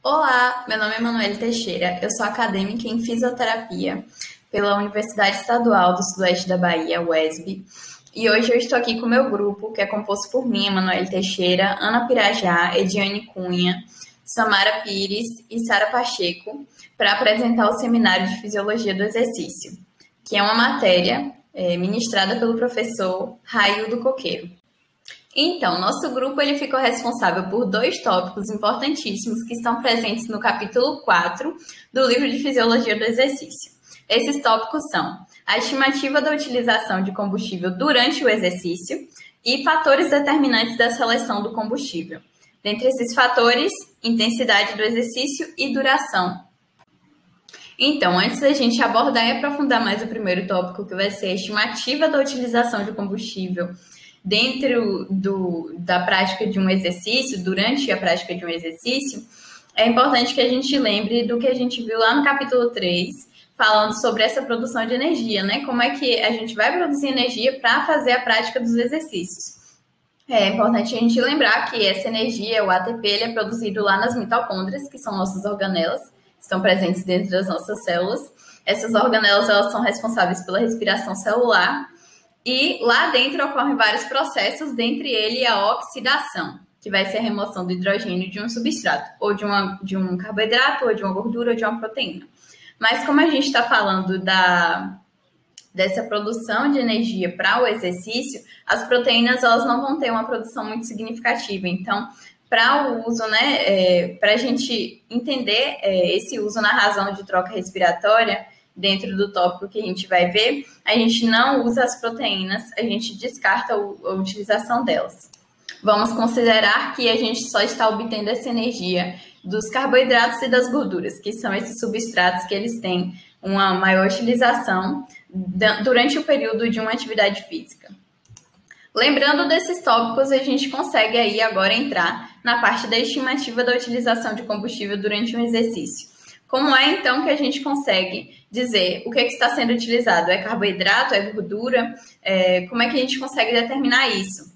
Olá, meu nome é Manuele Teixeira, eu sou acadêmica em fisioterapia pela Universidade Estadual do Sudoeste da Bahia, UESB, e hoje eu estou aqui com o meu grupo, que é composto por mim, Manuele Teixeira, Ana Pirajá, Ediane Cunha, Samara Pires e Sara Pacheco, para apresentar o Seminário de Fisiologia do Exercício, que é uma matéria ministrada pelo professor Raildo Coqueiro. Então, nosso grupo ele ficou responsável por dois tópicos importantíssimos que estão presentes no capítulo 4 do livro de Fisiologia do Exercício. Esses tópicos são a estimativa da utilização de combustível durante o exercício e fatores determinantes da seleção do combustível. Dentre esses fatores, intensidade do exercício e duração. Então, antes da gente abordar e aprofundar mais o primeiro tópico, que vai ser a estimativa da utilização de combustível dentro da prática de um exercício, durante a prática de um exercício, é importante que a gente lembre do que a gente viu lá no capítulo 3, falando sobre essa produção de energia, né? Como é que a gente vai produzir energia para fazer a prática dos exercícios. É importante a gente lembrar que essa energia, o ATP, ele é produzido lá nas mitocôndrias, que são nossas organelas, estão presentes dentro das nossas células. Essas organelas, elas são responsáveis pela respiração celular, e lá dentro ocorrem vários processos, dentre eles a oxidação, que vai ser a remoção do hidrogênio de um substrato, ou de um carboidrato, ou de uma gordura, ou de uma proteína. Mas como a gente está falando dessa produção de energia para o exercício, as proteínas elas não vão ter uma produção muito significativa. Então, para o uso, para a gente entender esse uso na razão de troca respiratória, dentro do tópico que a gente vai ver, a gente não usa as proteínas, a gente descarta a utilização delas. Vamos considerar que a gente só está obtendo essa energia dos carboidratos e das gorduras, que são esses substratos que eles têm uma maior utilização durante o período de uma atividade física. Lembrando desses tópicos, a gente consegue aí agora entrar na parte da estimativa da utilização de combustível durante um exercício. Como é, então, que a gente consegue dizer o que está sendo utilizado? É carboidrato? É gordura? Como é que a gente consegue determinar isso?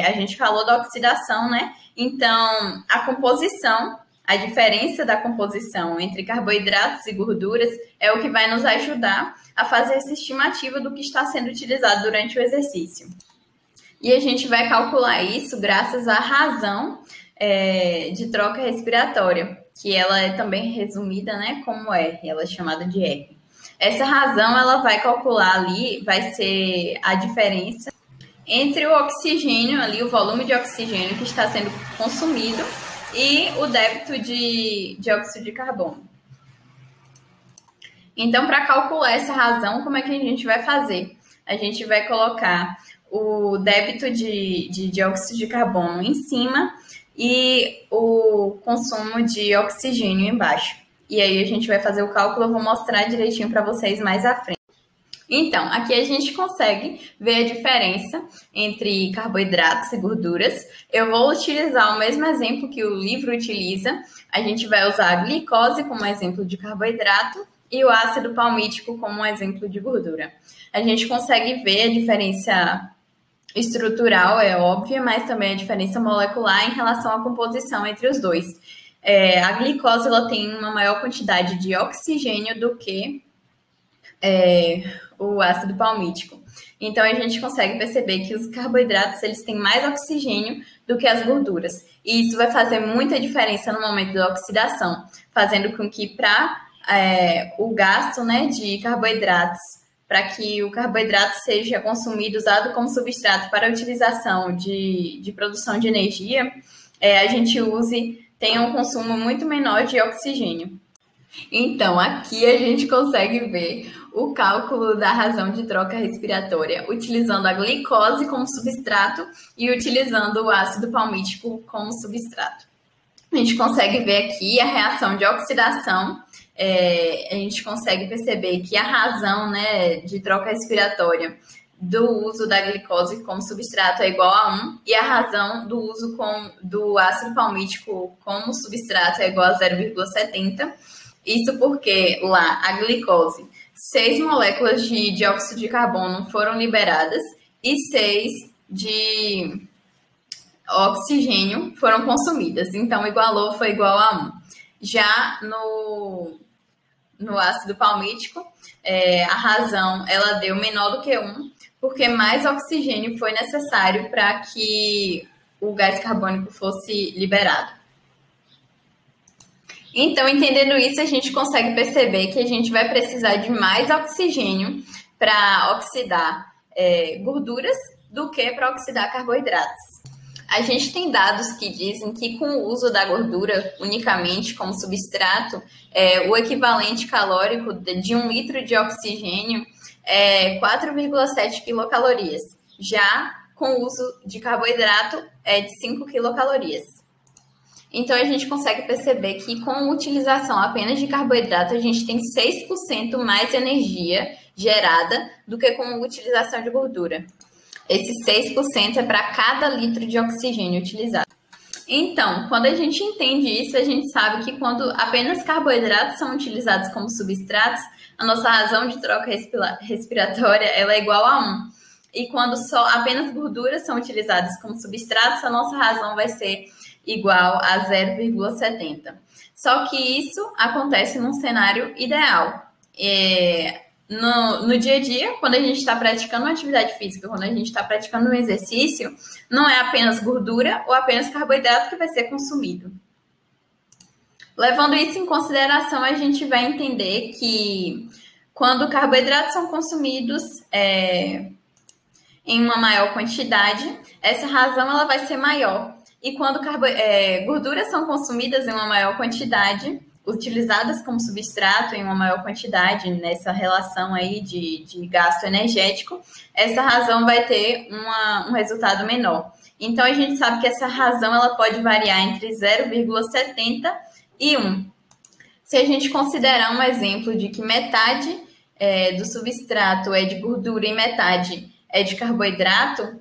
A gente falou da oxidação, né? Então, a composição, a diferença da composição entre carboidratos e gorduras é o que vai nos ajudar a fazer essa estimativa do que está sendo utilizado durante o exercício. E a gente vai calcular isso graças à razão de troca respiratória, que ela é também resumida, né, como R, ela é chamada de R. Essa razão, ela vai calcular ali, vai ser a diferença entre o oxigênio ali, o volume de oxigênio que está sendo consumido e o débito de dióxido de carbono. Então, para calcular essa razão, como é que a gente vai fazer? A gente vai colocar o débito de dióxido de carbono em cima e o consumo de oxigênio embaixo. E aí a gente vai fazer o cálculo, eu vou mostrar direitinho para vocês mais à frente. Então, aqui a gente consegue ver a diferença entre carboidratos e gorduras. Eu vou utilizar o mesmo exemplo que o livro utiliza. A gente vai usar a glicose como exemplo de carboidrato e o ácido palmítico como um exemplo de gordura. A gente consegue ver a diferença estrutural, é óbvia, mas também a diferença molecular em relação à composição entre os dois. A glicose ela tem uma maior quantidade de oxigênio do que o ácido palmítico. Então, a gente consegue perceber que os carboidratos eles têm mais oxigênio do que as gorduras. E isso vai fazer muita diferença no momento da oxidação, fazendo com que para o gasto, né, de carboidratos, para que o carboidrato seja consumido, usado como substrato para a utilização de produção de energia, a gente tenha um consumo muito menor de oxigênio. Então, aqui a gente consegue ver o cálculo da razão de troca respiratória, utilizando a glicose como substrato e utilizando o ácido palmítico como substrato. A gente consegue ver aqui a reação de oxidação. A gente consegue perceber que a razão, né, de troca respiratória do uso da glicose como substrato é igual a 1 e a razão do uso do ácido palmítico como substrato é igual a 0,70. Isso porque lá a glicose, 6 moléculas de dióxido de carbono foram liberadas e 6 de oxigênio foram consumidas. Então, igualou foi igual a 1. Já no ácido palmítico, a razão ela deu menor do que 1, porque mais oxigênio foi necessário para que o gás carbônico fosse liberado. Então, entendendo isso, a gente consegue perceber que a gente vai precisar de mais oxigênio para oxidar gorduras do que para oxidar carboidratos. A gente tem dados que dizem que com o uso da gordura unicamente como substrato, o equivalente calórico de 1 litro de oxigênio é 4,7 quilocalorias. Já com o uso de carboidrato é de 5 quilocalorias. Então, a gente consegue perceber que com a utilização apenas de carboidrato, a gente tem 6% mais energia gerada do que com a utilização de gordura. Esse 6% é para cada litro de oxigênio utilizado. Então, quando a gente entende isso, a gente sabe que quando apenas carboidratos são utilizados como substratos, a nossa razão de troca respiratória ela é igual a 1. E quando só apenas gorduras são utilizadas como substratos, a nossa razão vai ser igual a 0,70. Só que isso acontece num cenário ideal. No dia a dia, quando a gente está praticando uma atividade física, quando a gente está praticando um exercício, não é apenas gordura ou apenas carboidrato que vai ser consumido. Levando isso em consideração, a gente vai entender que quando carboidratos são consumidos em uma maior quantidade, essa razão ela vai ser maior. E quando gorduras são consumidas em uma maior quantidade, utilizadas como substrato em uma maior quantidade nessa relação aí de gasto energético, essa razão vai ter um resultado menor. Então, a gente sabe que essa razão ela pode variar entre 0,70 e 1. Se a gente considerar um exemplo de que metade do substrato é de gordura e metade é de carboidrato,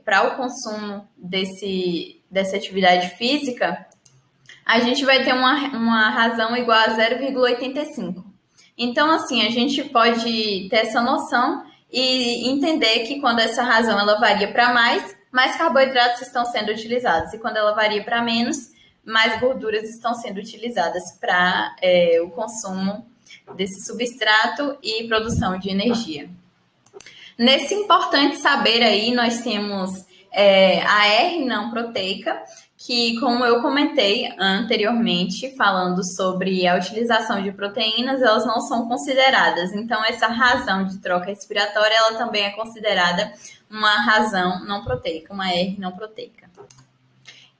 para o consumo dessa atividade física, a gente vai ter uma razão igual a 0,85. Então, assim, a gente pode ter essa noção e entender que quando essa razão ela varia para mais carboidratos estão sendo utilizados. E quando ela varia para menos, mais gorduras estão sendo utilizadas para o consumo desse substrato e produção de energia. Nesse importante saber aí, nós temos a R não proteica, que, como eu comentei anteriormente, falando sobre a utilização de proteínas, elas não são consideradas. Então, essa razão de troca respiratória, ela também é considerada uma razão não proteica, uma R não proteica.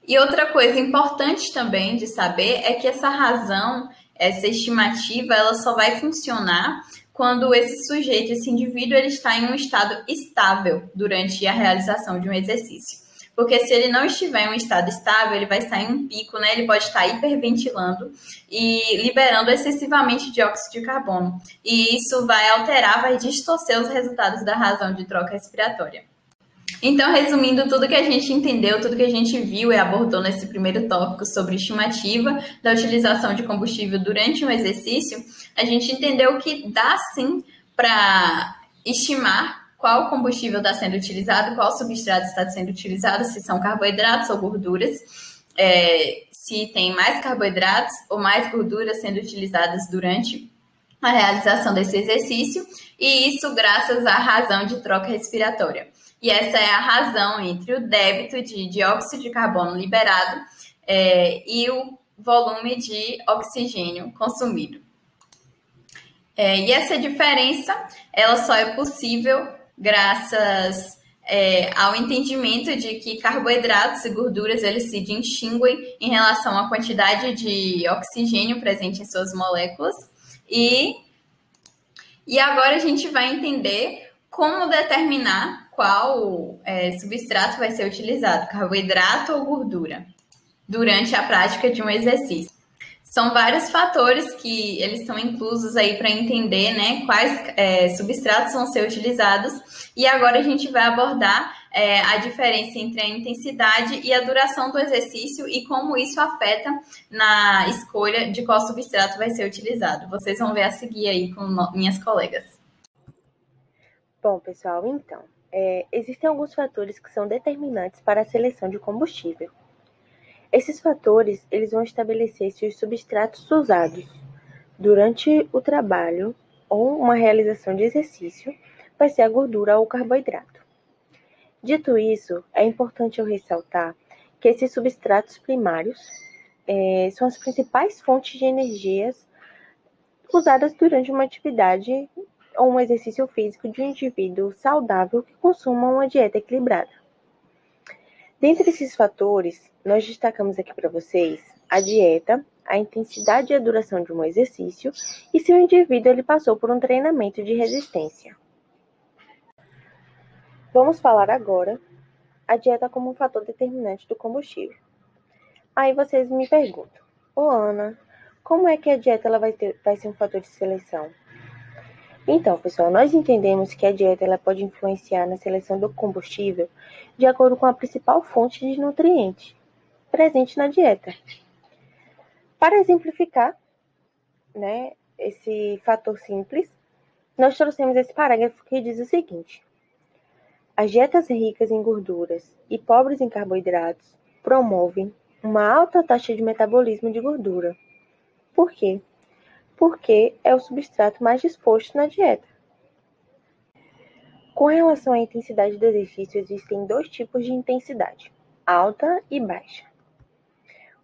E outra coisa importante também de saber é que essa razão, essa estimativa, ela só vai funcionar quando esse sujeito, esse indivíduo, ele está em um estado estável durante a realização de um exercício. Porque se ele não estiver em um estado estável, ele vai estar em um pico, né? Ele pode estar hiperventilando e liberando excessivamente dióxido de carbono. E isso vai alterar, vai distorcer os resultados da razão de troca respiratória. Então, resumindo tudo que a gente entendeu, tudo que a gente viu e abordou nesse primeiro tópico sobre estimativa da utilização de combustível durante um exercício, a gente entendeu que dá sim para estimar qual combustível está sendo utilizado, qual substrato está sendo utilizado, se são carboidratos ou gorduras, se tem mais carboidratos ou mais gorduras sendo utilizadas durante a realização desse exercício, e isso graças à razão de troca respiratória. E essa é a razão entre o débito de dióxido de carbono liberado e o volume de oxigênio consumido. E essa diferença, ela só é possível graças ao entendimento de que carboidratos e gorduras eles se distinguem em relação à quantidade de oxigênio presente em suas moléculas. E agora a gente vai entender como determinar qual substrato vai ser utilizado, carboidrato ou gordura, durante a prática de um exercício. São vários fatores que eles estão inclusos aí para entender, né, quais substratos vão ser utilizados. E agora a gente vai abordar a diferença entre a intensidade e a duração do exercício e como isso afeta na escolha de qual substrato vai ser utilizado. Vocês vão ver a seguir aí com minhas colegas. Bom, pessoal, então, existem alguns fatores que são determinantes para a seleção de combustível. Esses fatores eles vão estabelecer se os substratos usados durante o trabalho ou uma realização de exercício vai ser a gordura ou o carboidrato. Dito isso, é importante eu ressaltar que esses substratos primários são as principais fontes de energias usadas durante uma atividade ou um exercício físico de um indivíduo saudável que consuma uma dieta equilibrada. Dentre esses fatores, nós destacamos aqui para vocês a dieta, a intensidade e a duração de um exercício e se o indivíduo ele passou por um treinamento de resistência. Vamos falar agora a dieta como um fator determinante do combustível. Aí vocês me perguntam, Ana, como é que a dieta ela vai ser um fator de seleção? Então, pessoal, nós entendemos que a dieta ela pode influenciar na seleção do combustível de acordo com a principal fonte de nutriente presente na dieta. Para exemplificar, esse fator simples, nós trouxemos esse parágrafo que diz o seguinte: as dietas ricas em gorduras e pobres em carboidratos promovem uma alta taxa de metabolismo de gordura. Por quê? Porque é o substrato mais disposto na dieta. Com relação à intensidade do exercício, existem dois tipos de intensidade, alta e baixa.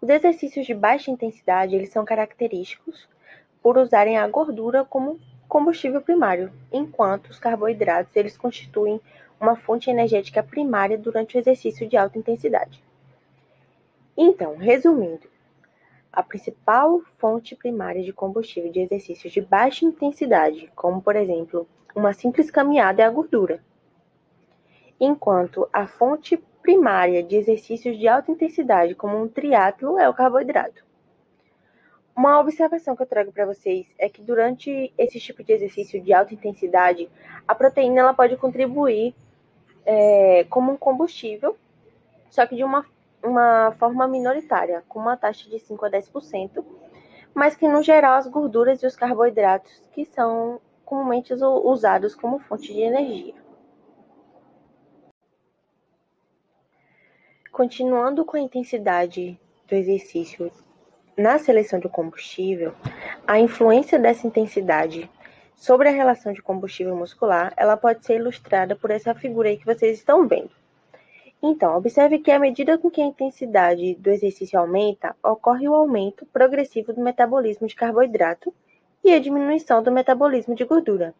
Os exercícios de baixa intensidade eles são característicos por usarem a gordura como combustível primário, enquanto os carboidratos eles constituem uma fonte energética primária durante o exercício de alta intensidade. Então, resumindo, a principal fonte primária de combustível de exercícios de baixa intensidade, como por exemplo, uma simples caminhada, é a gordura, enquanto a fonte primária de exercícios de alta intensidade, como um triatlo, é o carboidrato. Uma observação que eu trago para vocês é que durante esse tipo de exercício de alta intensidade, a proteína ela pode contribuir como um combustível, só que de uma forma minoritária, com uma taxa de 5 a 10%, mas que no geral as gorduras e os carboidratos que são comumente usados como fonte de energia. Continuando com a intensidade do exercício na seleção do combustível, a influência dessa intensidade sobre a relação de combustível muscular, ela pode ser ilustrada por essa figura aí que vocês estão vendo. Então, observe que à medida com que a intensidade do exercício aumenta, ocorre o aumento progressivo do metabolismo de carboidrato e a diminuição do metabolismo de gordura.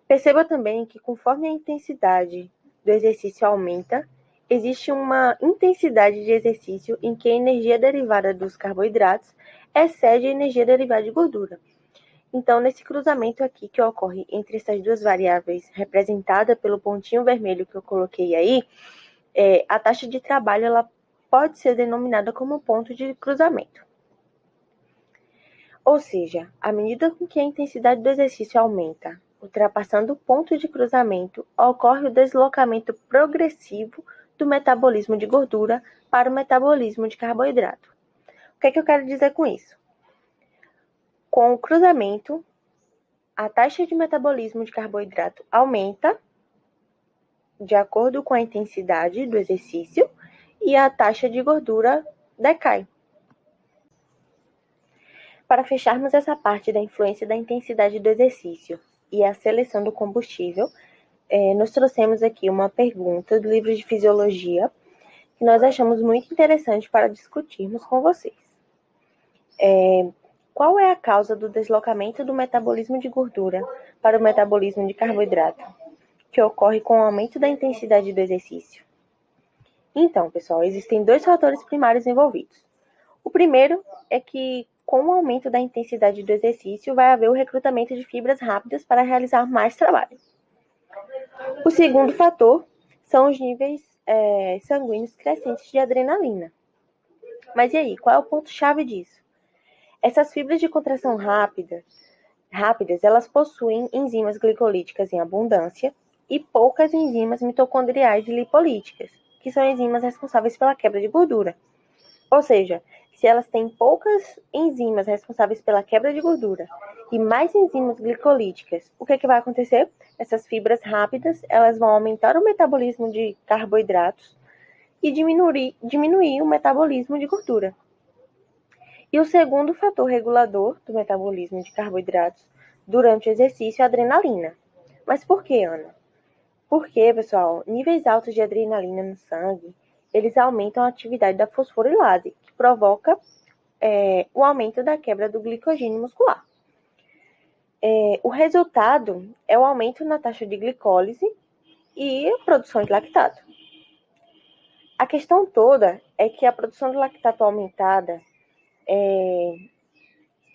Perceba também que conforme a intensidade do exercício aumenta, existe uma intensidade de exercício em que a energia derivada dos carboidratos excede a energia derivada de gordura. Então, nesse cruzamento aqui que ocorre entre essas duas variáveis, representada pelo pontinho vermelho que eu coloquei aí, a taxa de trabalho ela pode ser denominada como ponto de cruzamento. Ou seja, à medida com que a intensidade do exercício aumenta, ultrapassando o ponto de cruzamento, ocorre o deslocamento progressivo do metabolismo de gordura para o metabolismo de carboidrato. O que é que eu quero dizer com isso? Com o cruzamento, a taxa de metabolismo de carboidrato aumenta de acordo com a intensidade do exercício e a taxa de gordura decai. Para fecharmos essa parte da influência da intensidade do exercício e a seleção do combustível, nós trouxemos aqui uma pergunta do livro de Fisiologia que nós achamos muito interessante para discutirmos com vocês. Qual é a causa do deslocamento do metabolismo de gordura para o metabolismo de carboidrato, que ocorre com o aumento da intensidade do exercício? Então, pessoal, existem dois fatores primários envolvidos. O primeiro é que, com o aumento da intensidade do exercício, vai haver o recrutamento de fibras rápidas para realizar mais trabalho. O segundo fator são os níveis sanguíneos crescentes de adrenalina. Mas e aí, qual é o ponto-chave disso? Essas fibras de contração rápidas, elas possuem enzimas glicolíticas em abundância e poucas enzimas mitocondriais e lipolíticas, que são enzimas responsáveis pela quebra de gordura. Ou seja, se elas têm poucas enzimas responsáveis pela quebra de gordura e mais enzimas glicolíticas, o que vai acontecer? Essas fibras rápidas, elas vão aumentar o metabolismo de carboidratos e diminuir o metabolismo de gordura. E o segundo fator regulador do metabolismo de carboidratos durante o exercício é a adrenalina. Mas por que, Ana? Porque, pessoal, níveis altos de adrenalina no sangue, eles aumentam a atividade da fosforilase, que provoca o aumento da quebra do glicogênio muscular. O resultado é o aumento na taxa de glicólise e a produção de lactato. A questão toda é que a produção de lactato aumentada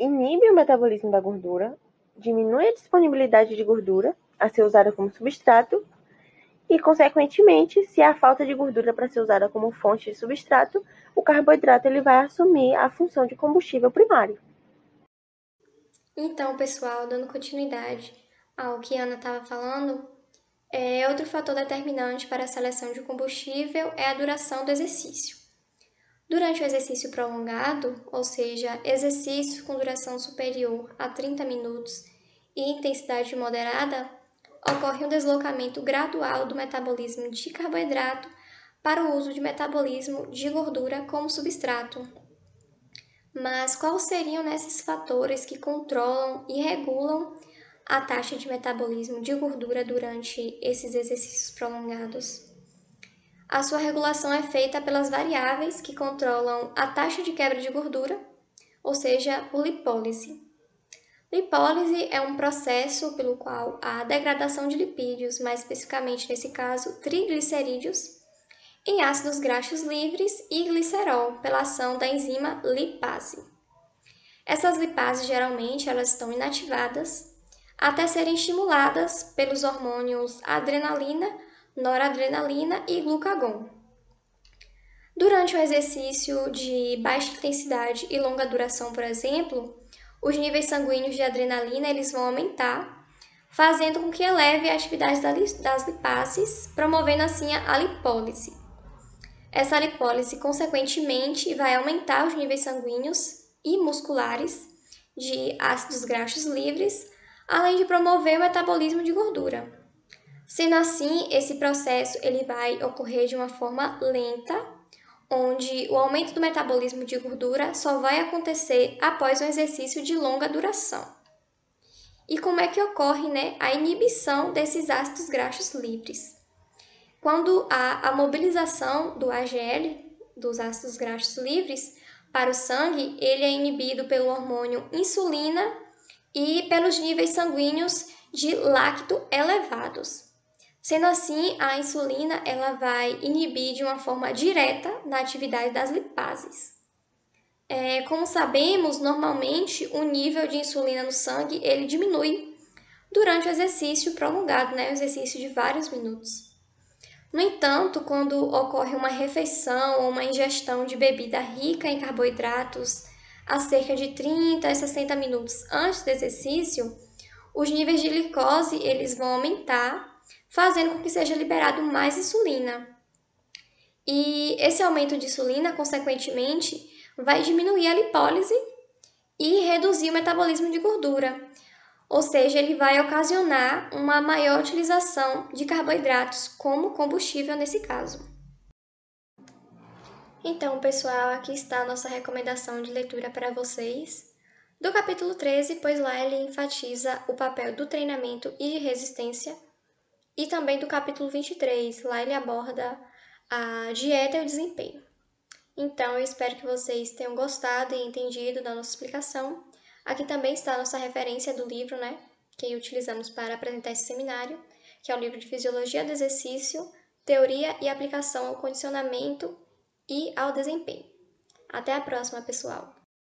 inibe o metabolismo da gordura, diminui a disponibilidade de gordura a ser usada como substrato e, consequentemente, se há falta de gordura para ser usada como fonte de substrato, o carboidrato ele vai assumir a função de combustível primário. Então, pessoal, dando continuidade ao que a Ana estava falando, outro fator determinante para a seleção de combustível é a duração do exercício. Durante o exercício prolongado, ou seja, exercício com duração superior a 30 minutos e intensidade moderada, ocorre um deslocamento gradual do metabolismo de carboidrato para o uso de metabolismo de gordura como substrato. Mas quais seriam esses fatores que controlam e regulam a taxa de metabolismo de gordura durante esses exercícios prolongados? A sua regulação é feita pelas variáveis que controlam a taxa de quebra de gordura, ou seja, por lipólise. Lipólise é um processo pelo qual a degradação de lipídios, mais especificamente nesse caso, triglicerídeos, em ácidos graxos livres e glicerol, pela ação da enzima lipase. Essas lipases geralmente elas estão inativadas até serem estimuladas pelos hormônios adrenalina, noradrenalina e glucagon. Durante um exercício de baixa intensidade e longa duração, por exemplo, os níveis sanguíneos de adrenalina eles vão aumentar, fazendo com que eleve a atividade das lipases, promovendo assim a lipólise. Essa lipólise, consequentemente, vai aumentar os níveis sanguíneos e musculares de ácidos graxos livres, além de promover o metabolismo de gordura. Sendo assim, esse processo ele vai ocorrer de uma forma lenta, onde o aumento do metabolismo de gordura só vai acontecer após um exercício de longa duração. E como é que ocorre, a inibição desses ácidos graxos livres? Quando há a mobilização do AGL, dos ácidos graxos livres, para o sangue, ele é inibido pelo hormônio insulina e pelos níveis sanguíneos de lacto elevados. Sendo assim, a insulina ela vai inibir de uma forma direta na atividade das lipases. Como sabemos, normalmente o nível de insulina no sangue ele diminui durante o exercício prolongado, o exercício de vários minutos. No entanto, quando ocorre uma refeição ou uma ingestão de bebida rica em carboidratos a cerca de 30 a 60 minutos antes do exercício, os níveis de glicose eles vão aumentar, fazendo com que seja liberado mais insulina. E esse aumento de insulina, consequentemente, vai diminuir a lipólise e reduzir o metabolismo de gordura. Ou seja, ele vai ocasionar uma maior utilização de carboidratos como combustível nesse caso. Então, pessoal, aqui está a nossa recomendação de leitura para vocês do capítulo 13, pois lá ele enfatiza o papel do treinamento e de resistência, e também do capítulo 23, lá ele aborda a dieta e o desempenho. Então, eu espero que vocês tenham gostado e entendido da nossa explicação. Aqui também está a nossa referência do livro, que utilizamos para apresentar esse seminário, que é o livro de Fisiologia do Exercício, Teoria e Aplicação ao Condicionamento e ao Desempenho. Até a próxima, pessoal!